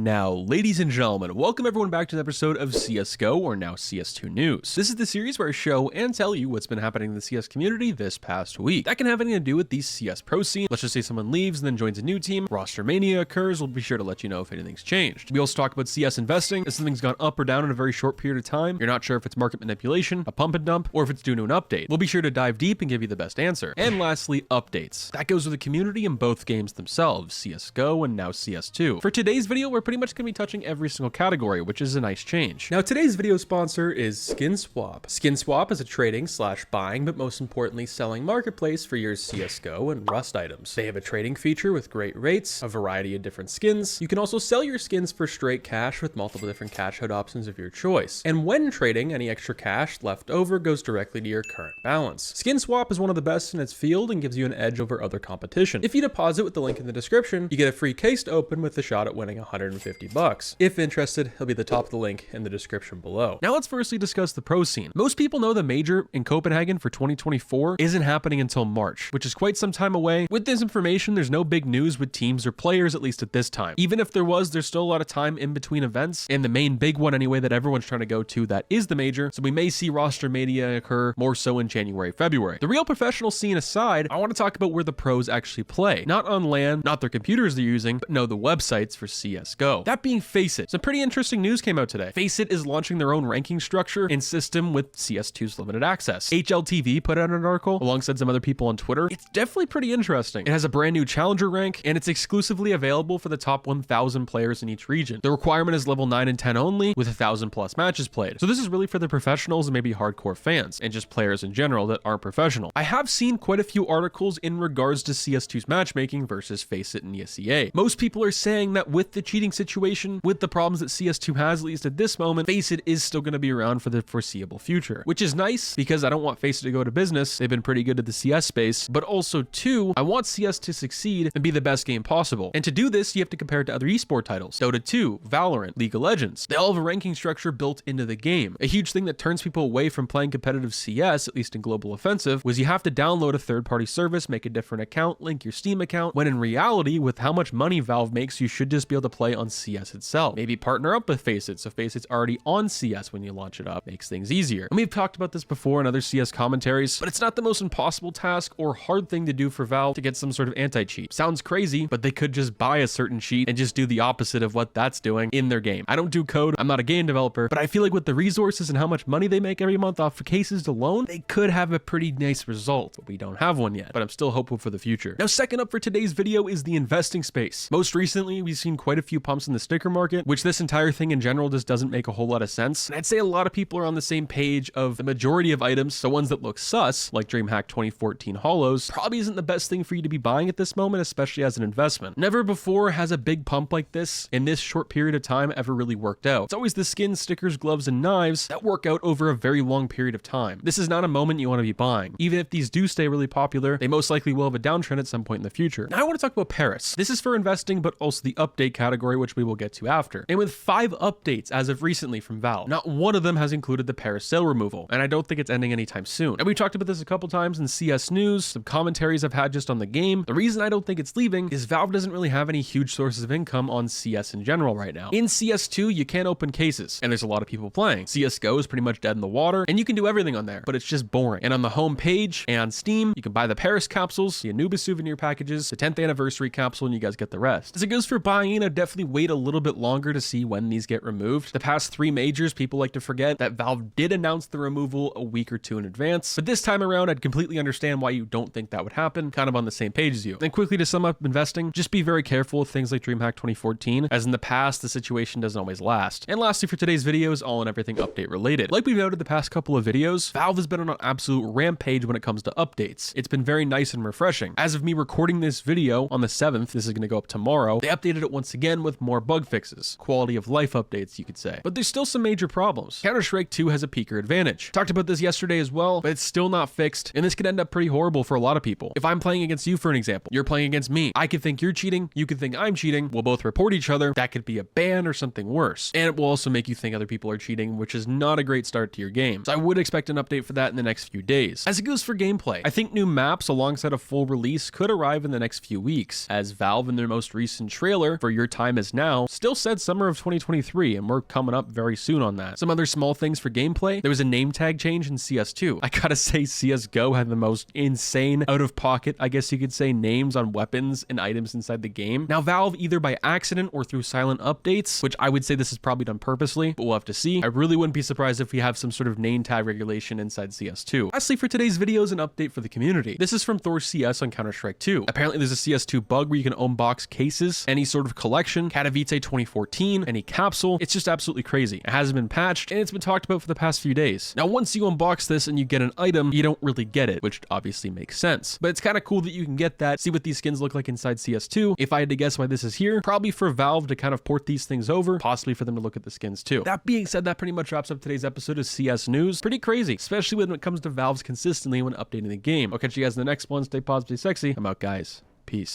now. Ladies and gentlemen, welcome everyone back to an episode of CSGO, or now CS2 News. This is the series where I show and tell you what's been happening in the CS community this past week. That can have anything to do with the CS Pro scene. Let's just say someone leaves and then joins a new team, roster mania occurs, we'll be sure to let you know if anything's changed. We also talk about CS investing. If something's gone up or down in a very short period of time, you're not sure if it's market manipulation, a pump and dump, or if it's due to an update. We'll be sure to dive deep and give you the best answer. And lastly, updates. That goes with the community in both games themselves, CSGO and now CS2. For today's video, we're pretty much going to be touching every single category, which is a nice change. Now, today's video sponsor is SkinSwap. SkinSwap is a trading / buying, but most importantly, selling marketplace for your CSGO and Rust items. They have a trading feature with great rates, a variety of different skins. You can also sell your skins for straight cash with multiple different cash out options of your choice. And when trading, any extra cash left over goes directly to your current balance. SkinSwap is one of the best in its field and gives you an edge over other competition. If you deposit with the link in the description, you get a free case to open with a shot at winning $150. If interested, he'll be at the top of the link in the description below. Now let's firstly discuss the pro scene. Most people know the major in Copenhagen for 2024 isn't happening until March, which is quite some time away. With this information, there's no big news with teams or players, at least at this time. Even if there was, there's still a lot of time in between events, and the main big one anyway that everyone's trying to go to, that is the major, so we may see roster mania occur more so in January, February. The real professional scene aside, I want to talk about where the pros actually play. Not on LAN, not their computers they're using, but no, the websites for CSGO. That being Faceit. Some pretty interesting news came out today. Faceit is launching their own ranking structure and system with CS2's limited access. HLTV put out an article alongside some other people on Twitter. It's definitely pretty interesting. It has a brand new challenger rank, and it's exclusively available for the top 1,000 players in each region. The requirement is level 9 and 10 only, with 1,000 plus matches played. So this is really for the professionals and maybe hardcore fans, and just players in general that aren't professional. I have seen quite a few articles in regards to CS2's matchmaking versus Faceit and ESEA. Most people are saying that with the cheating situation, with the problems that CS2 has, at least at this moment, Faceit is still going to be around for the foreseeable future, which is nice because I don't want Faceit to go to business. They've been pretty good at the CS space, but also too, I want CS to succeed and be the best game possible. And to do this, you have to compare it to other esport titles. Dota 2, Valorant, League of Legends. They all have a ranking structure built into the game. A huge thing that turns people away from playing competitive CS, at least in Global Offensive, was you have to download a third-party service, make a different account, link your Steam account, when in reality, with how much money Valve makes, you should just be able to play on CS itself. Maybe partner up with Faceit, so Faceit's already on CS when you launch it up. Makes things easier. And we've talked about this before in other CS commentaries, but it's not the most impossible task or hard thing to do for Valve to get some sort of anti-cheat. Sounds crazy, but they could just buy a certain cheat and just do the opposite of what that's doing in their game. I don't do code, I'm not a game developer, but I feel like with the resources and how much money they make every month off of cases alone, they could have a pretty nice result, but we don't have one yet, but I'm still hopeful for the future. Now, second up for today's video is the investing space. Most recently, we've seen quite a few pumps in the sticker market, which this entire thing in general just doesn't make a whole lot of sense. And I'd say a lot of people are on the same page of the majority of items, the ones that look sus, like DreamHack 2014 holos, probably isn't the best thing for you to be buying at this moment, especially as an investment. Never before has a big pump like this in this short period of time ever really worked out. It's always the skins, stickers, gloves, and knives that work out over a very long period of time. This is not a moment you want to be buying. Even if these do stay really popular, they most likely will have a downtrend at some point in the future. Now I want to talk about Paris. This is for investing, but also the update category, which we will get to after. And with 5 updates as of recently from Valve, not one of them has included the Paris sale removal, and I don't think it's ending anytime soon. And we talked about this a couple times in CS News, some commentaries I've had just on the game. The reason I don't think it's leaving is Valve doesn't really have any huge sources of income on CS in general right now. In CS2, you can't open cases, and there's a lot of people playing. CSGO is pretty much dead in the water, and you can do everything on there, but it's just boring. And on the home page and on Steam, you can buy the Paris capsules, the Anubis souvenir packages, the 10th anniversary capsule, and you guys get the rest. As it goes for buying in, I'd definitely wait a little bit longer to see when these get removed. The past 3 majors, people like to forget that Valve did announce the removal a week or 2 in advance, but this time around, I'd completely understand why you don't think that would happen, kind of on the same page as you. And quickly to sum up investing, just be very careful with things like DreamHack 2014, as in the past, the situation doesn't always last. And lastly for today's video is all and everything update related. Like we've noted the past couple of videos, Valve has been on an absolute rampage when it comes to updates. It's been very nice and refreshing. As of me recording this video on the 7th, this is going to go up tomorrow, they updated it once again with more bug fixes, quality of life updates you could say. But there's still some major problems. Counter-Strike 2 has a peaker advantage. Talked about this yesterday as well, but it's still not fixed, and this could end up pretty horrible for a lot of people. If I'm playing against you, for an example, you're playing against me, I could think you're cheating, you could think I'm cheating, we'll both report each other, that could be a ban or something worse. And it will also make you think other people are cheating, which is not a great start to your game. So I would expect an update for that in the next few days. As it goes for gameplay, I think new maps alongside a full release could arrive in the next few weeks, as Valve in their most recent trailer for Your Time Is now still said summer of 2023, and we're coming up very soon on that. Some other small things for gameplay. There was a name tag change in CS2. I gotta say, CSGO had the most insane out-of-pocket, I guess you could say, names on weapons and items inside the game. Now, Valve, either by accident or through silent updates, which I would say this is probably done purposely, but we'll have to see. I really wouldn't be surprised if we have some sort of name tag regulation inside CS2. Lastly, for today's video is an update for the community. This is from Thor CS on Counter-Strike 2. Apparently, there's a CS2 bug where you can unbox cases, any sort of collection, Katowice 2014, any capsule. It's just absolutely crazy. It hasn't been patched, and it's been talked about for the past few days. Now, once you unbox this and you get an item, you don't really get it, which obviously makes sense. But it's kind of cool that you can get that, see what these skins look like inside CS2. If I had to guess why this is here, probably for Valve to kind of port these things over, possibly for them to look at the skins too. That being said, that pretty much wraps up today's episode of CS News. Pretty crazy, especially when it comes to Valve's consistently when updating the game. I'll catch you guys in the next one. Stay positive, stay sexy. I'm out, guys. Peace.